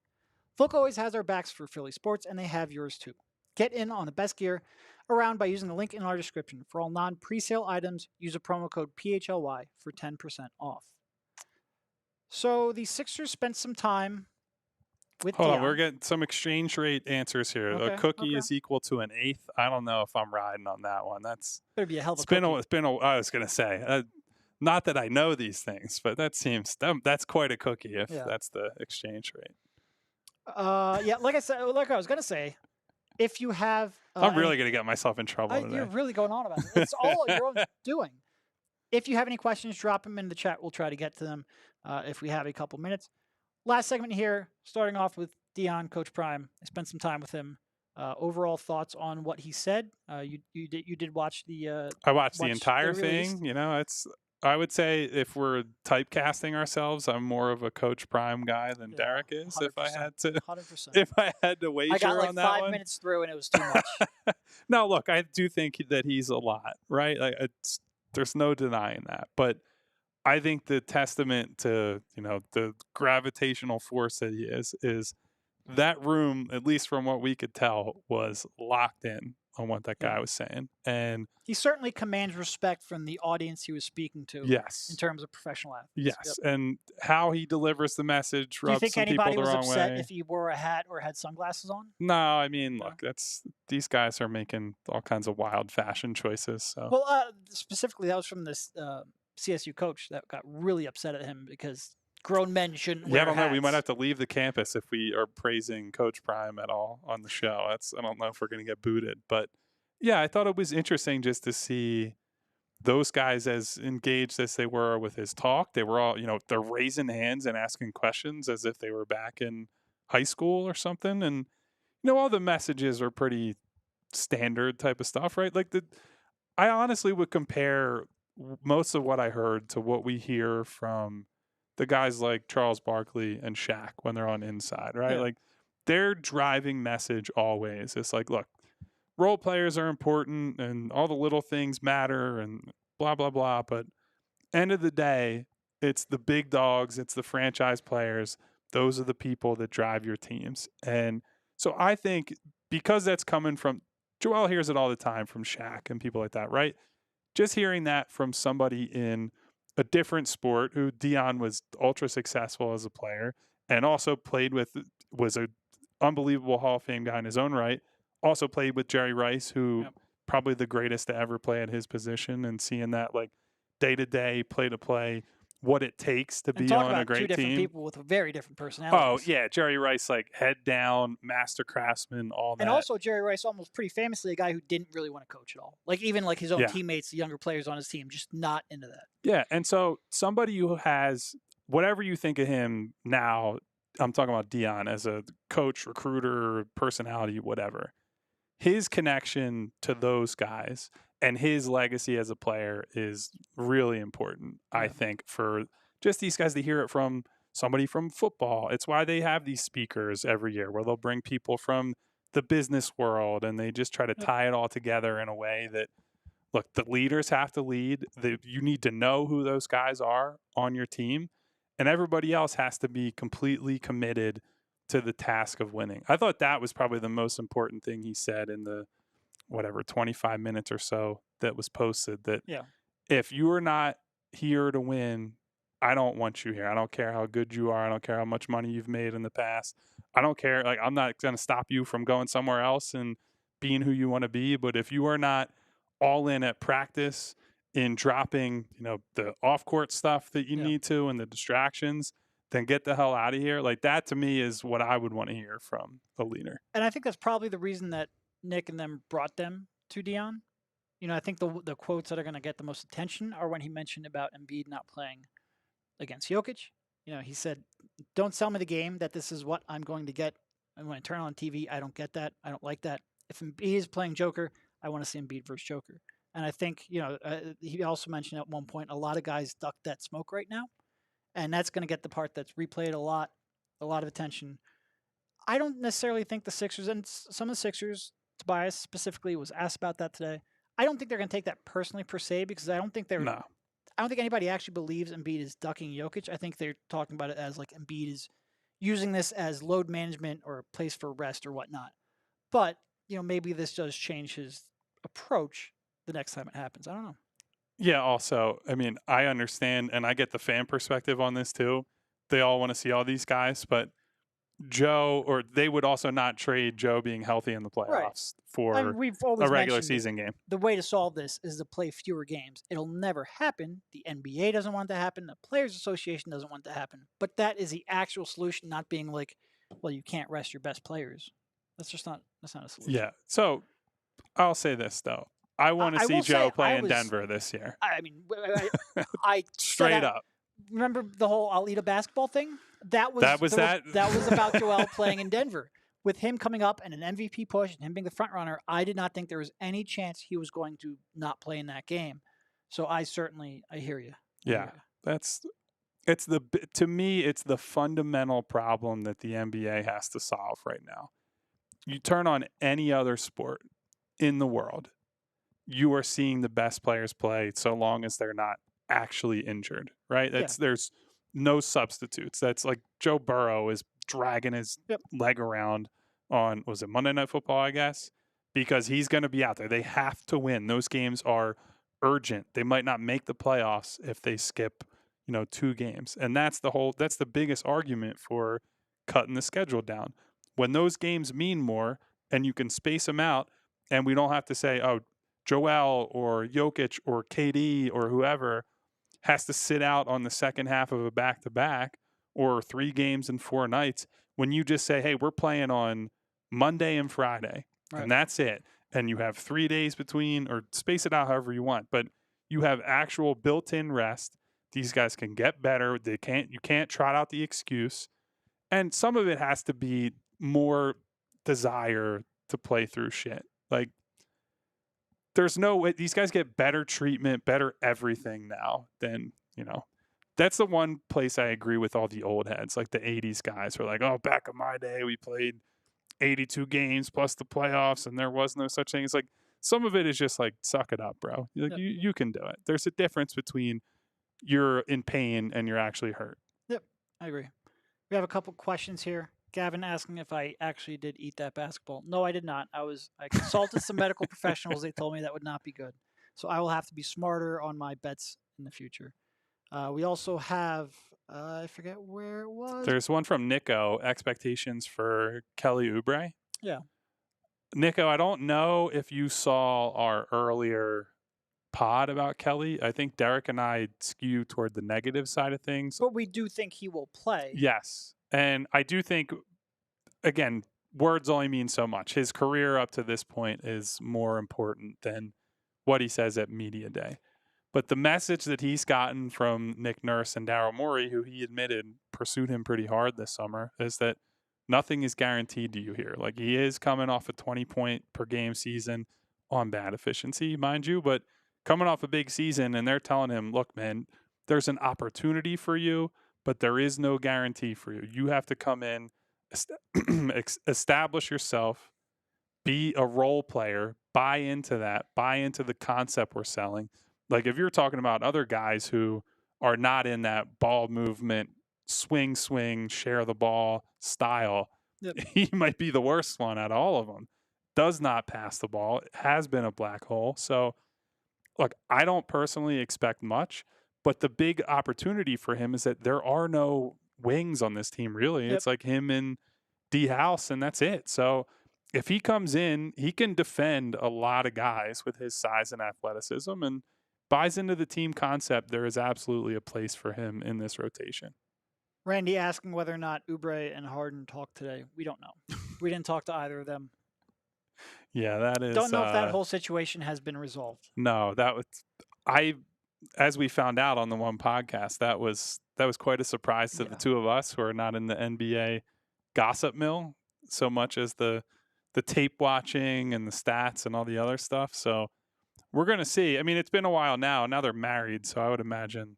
FOCO always has our backs for Philly sports, and they have yours too. Get in on the best gear around by using the link in our description. For all non-presale items, use a promo code PHLY for 10% off. So the Sixers spent some time with Hold on, Deion. we're getting some exchange rate answers here. Okay, A cookie okay. is equal to an eighth. I don't know if I'm riding on that one. That's Better be a hell of a it's been cookie. I was gonna say, not that I know these things, but that's quite a cookie if Yeah. that's the exchange rate. Yeah, like I was gonna say, if you have, I'm really gonna get myself in trouble today. you're really going on about it. It's all your own doing. If you have any questions, drop them in the chat. We'll try to get to them if we have a couple minutes. Last segment here, starting off with Deion, Coach Prime. I spent some time with him. Overall thoughts on what he said. You did watch the. I watched the watch entire the release. thing. I would say if we're typecasting ourselves, I'm more of a Coach Prime guy than Yeah, Derek is. If I 100%. had to, 100%. if I had to wager I got like on that 5 one. minutes through and it was too much. No, look, I do think that he's a lot, right? Like there's no denying that. But I think the testament to, the gravitational force that he is that room, at least from what we could tell, was locked in on what that guy was saying. And he certainly commands respect from the audience he was speaking to. yes, In terms of professional athletes. yes, Yep. and how he delivers the message Do you rubs think some people anybody the was wrong upset way. if he wore a hat or had sunglasses on? No, I mean, No? look, these guys are making all kinds of wild fashion choices. So Well, specifically, that was from this CSU coach that got really upset at him because grown men shouldn't wear yeah, I don't know. We might hats. have to leave the campus if we are praising Coach Prime at all on the show. I don't know if we're going to get booted, but yeah, I thought it was interesting just to see those guys as engaged as they were with his talk. They were all, they're raising hands and asking questions as if they were back in high school or something. And all the messages are pretty standard type of stuff, right? Like I honestly would compare most of what I heard to what we hear from the guys like Charles Barkley and Shaq when they're on Inside, right? Yeah. Like their driving message always is like, look, role players are important and all the little things matter and blah, blah, blah. But end of the day, it's the big dogs, it's the franchise players. Those are the people that drive your teams. And so I think because that's coming from Joel hears it all the time from Shaq and people like that, right? Just hearing that from somebody in a different sport who Deion was ultra successful as a player and also was an unbelievable Hall of Fame guy in his own right. Also played with Jerry Rice, who probably the greatest to ever play at his position, and seeing that like day to day, play to play, what it takes to be on a great two different team. people with very different Oh personalities. yeah, Jerry Rice, like head down, master craftsman, all that. And also Jerry Rice, almost pretty famously a guy who didn't really want to coach at all. Like even like his own teammates, the younger players on his team, just not into that. Yeah, and so somebody who has whatever you think of him now, I'm talking about Deion as a coach, recruiter, personality, whatever. His connection to those guys and his legacy as a player is really important, I think, for just these guys to hear it from somebody from football. It's why they have these speakers every year where they'll bring people from the business world and they just try to tie it all together in a way that, look, the leaders have to lead. You need to know who those guys are on your team, and everybody else has to be completely committed to the task of winning. I thought that was probably the most important thing he said in the 25 minutes or so that was posted, that if you are not here to win, I don't want you here. I don't care how good you are. I don't care how much money you've made in the past. I don't care. Like, I'm not going to stop you from going somewhere else and being who you want to be. But if you are not all in at practice, in dropping, the off-court stuff that you need to and the distractions, then get the hell out of here. Like, that to me is what I would want to hear from a leader. And I think that's probably the reason that Nick and them brought them to Deion. I think the quotes that are going to get the most attention are when he mentioned about Embiid not playing against Jokic he said, "Don't sell me the game that this is what I'm going to get. And when I turn on TV, I don't get that. I don't like that. If Embiid is playing Joker, I want to see Embiid versus Joker." And I think, he also mentioned at one point, a lot of guys duck that smoke right now. And that's going to get the part that's replayed a lot of attention. I don't necessarily think the Sixers, and some of the Sixers, Tobias specifically was asked about that today. I don't think they're going to take that personally per se, because I don't think anybody actually believes Embiid is ducking Jokic. I think they're talking about it as like Embiid is using this as load management or a place for rest or whatnot. But, maybe this does change his approach the next time it happens. I don't know. Yeah, also, I mean, I understand, and I get the fan perspective on this too. They all want to see all these guys, but they would also not trade Joe being healthy in the playoffs for we've always a regular mentioned season game. The way to solve this is to play fewer games. It'll never happen. The NBA doesn't want that to happen. The Players Association doesn't want that to happen. But that is the actual solution, not being like, well, you can't rest your best players. That's not a solution. Yeah. So I'll say this, though. I want to see Joe play in Denver this year. I mean, I straight up. Remember the whole I'll eat a basketball thing? That was about Joel playing in Denver. With him coming up and an MVP push and him being the front runner, I did not think there was any chance he was going to not play in that game. So I hear you. Yeah, to me, it's the fundamental problem that the NBA has to solve right now. You turn on any other sport in the world, you are seeing the best players play so long as they're not actually injured, right? There's no substitutes. That's like Joe Burrow is dragging his leg around on, was it Monday Night Football, I guess? Because he's going to be out there. They have to win. Those games are urgent. They might not make the playoffs if they skip, 2 games. And that's the biggest argument for cutting the schedule down. When those games mean more and you can space them out, and we don't have to say, oh, Joel or Jokic or KD or whoever has to sit out on the second half of a back-to-back or 3 games in 4 nights, when you just say, hey, we're playing on Monday and Friday, right, and that's it. And you have 3 days between, or space it out however you want, but you have actual built-in rest. These guys can get better. You can't trot out the excuse. And some of it has to be more desire to play through shit. Like, there's no way these guys get better treatment, better everything now than, that's the one place I agree with all the old heads, like the 80s guys who are like, oh, back in my day, we played 82 games plus the playoffs and there was no such thing. It's like, some of it is just like, suck it up, bro. Like, you can do it. There's a difference between you're in pain and you're actually hurt. Yep, I agree. We have a couple questions here. Gavin asking if I actually did eat that basketball. No, I did not. I consulted some medical professionals. They told me that would not be good. So I will have to be smarter on my bets in the future. We also have, I forget where it was. There's one from Nico, expectations for Kelly Oubre. Yeah. Nico, I don't know if you saw our earlier pod about Kelly. I think Derek and I skew toward the negative side of things. But we do think he will play. Yes. And I do think, again, words only mean so much. His career up to this point is more important than what he says at Media Day. But the message that he's gotten from Nick Nurse and Daryl Morey, who he admitted pursued him pretty hard this summer, is that nothing is guaranteed to you here. Like, he is coming off a 20-point per game season on bad efficiency, mind you, but coming off a big season, and they're telling him, look, man, there's an opportunity for you, but there is no guarantee for you. You have to come in, establish yourself, be a role player, buy into that, buy into the concept we're selling. Like, if you're talking about other guys who are not in that ball movement, swing, share the ball style, he might be the worst one out of all of them. Does not pass the ball, has been a black hole. So, look, I don't personally expect much, but the big opportunity for him is that there are no wings on this team, really. It's like him and D House, and that's it. So if he comes in, he can defend a lot of guys with his size and athleticism and buys into the team concept. There is absolutely a place for him in this rotation. Randy asking whether or not Oubre and Harden talked today. We don't know. We didn't talk to either of them. Yeah, that is. Don't know if that whole situation has been resolved. No, as we found out on the one podcast, that was quite a surprise to the two of us who are not in the NBA gossip mill so much as the tape watching and the stats and all the other stuff. So we're going to see. I mean, it's been a while now. Now they're married, so I would imagine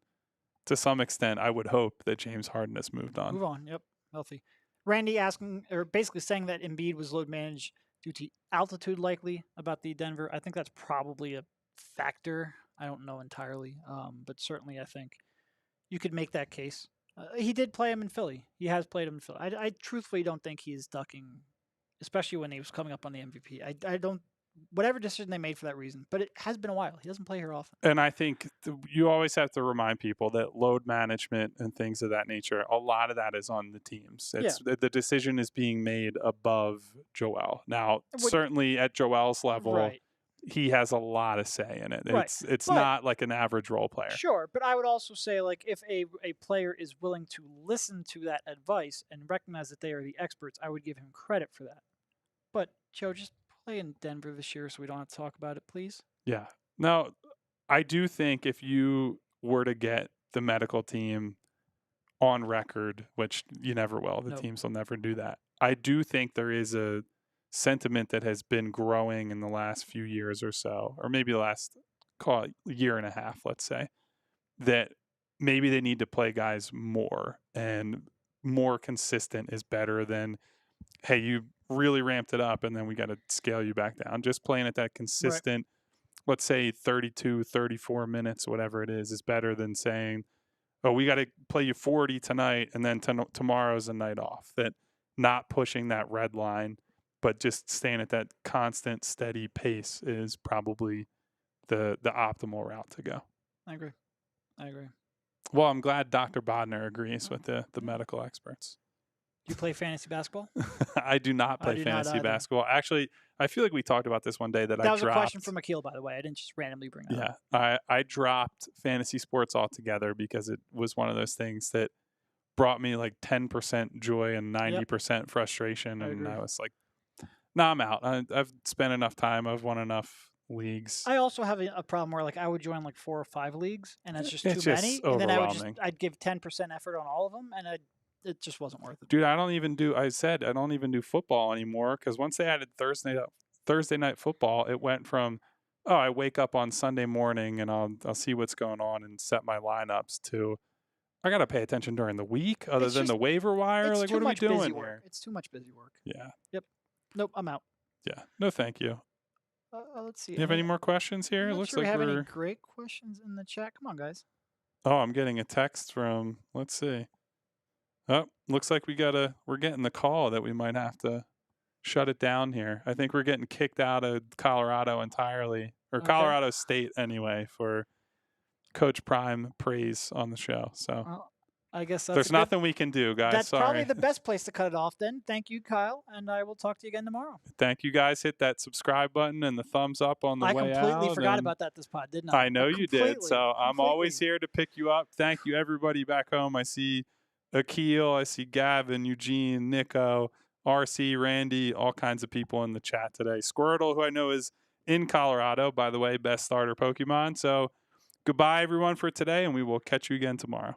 to some extent, I would hope that James Harden has moved on. Move on. Yep. Healthy. Randy asking, or basically saying that Embiid was load managed due to altitude likely about the Denver. I think that's probably a factor. I don't know entirely, but certainly I think you could make that case. He did play him in Philly. He has played him in Philly. I truthfully don't think he's ducking, especially when he was coming up on the MVP. I don't, whatever decision they made for that reason, but it has been a while. He doesn't play here often. And I think you always have to remind people that load management and things of that nature, a lot of that is on the teams. The decision is being made above Joel. Now, certainly at Joel's level, right. He has a lot of say in it. Right. It's not like an average role player. Sure, but I would also say, like, if a player is willing to listen to that advice and recognize that they are the experts, I would give him credit for that. But, Joe, just play in Denver this year so we don't have to talk about it, please. Yeah. Now, I do think if you were to get the medical team on record, which you never will, the teams will never do that. I do think there is a sentiment that has been growing in the last few years or so, or maybe the last, call it year and a half, let's say, that maybe they need to play guys more, and more consistent is better than, hey, you really ramped it up and then we got to scale you back down. Just playing at that consistent, let's say 32, 34 minutes, whatever it is better than saying, oh, we got to play you 40 tonight and then tomorrow's a night off. That not pushing that red line, but just staying at that constant, steady pace is probably the optimal route to go. I agree. Well, I'm glad Dr. Bodner agrees with the medical experts. Do you play fantasy basketball? I do not play fantasy basketball. Actually, I feel like we talked about this one day that I dropped. That was a question from Akil, by the way. I didn't just randomly bring that up. Yeah, I dropped fantasy sports altogether because it was one of those things that brought me like 10% joy and 90% frustration. And I was like, no, I'm out. I've spent enough time. I've won enough leagues. I also have a problem where like I would join like 4 or 5 leagues, and that's just too many. And then I'd give 10% effort on all of them, and it just wasn't worth it. Dude, I don't even do football anymore, because once they added Thursday night football, it went from, oh, I wake up on Sunday morning and I'll see what's going on and set my lineups, to I got to pay attention during the week other than the waiver wire. Like, what are we doing here? It's too much busy work. Yeah. Yep. Nope, I'm out. Yeah. No, thank you. Let's see. You have any more questions here? It looks like we have any great questions in the chat. Come on, guys. Oh, I'm getting a text from, let's see. Oh, looks like we're getting the call that we might have to shut it down here. I think we're getting kicked out of Colorado entirely, or Colorado State anyway, for Coach Prime praise on the show. So I guess there's nothing we can do, guys. That's Sorry. Probably the best place to cut it off then. Thank you, Kyle, and I will talk to you again tomorrow. Thank you, guys. Hit that subscribe button and the thumbs up on the way out. I completely forgot about that this pod, didn't I? I know you did. So I'm always here to pick you up. Thank you, everybody back home. I see Akil, I see Gavin, Eugene, Nico, RC, Randy, all kinds of people in the chat today. Squirtle, who I know is in Colorado, by the way, best starter Pokemon. So goodbye, everyone, for today, and we will catch you again tomorrow.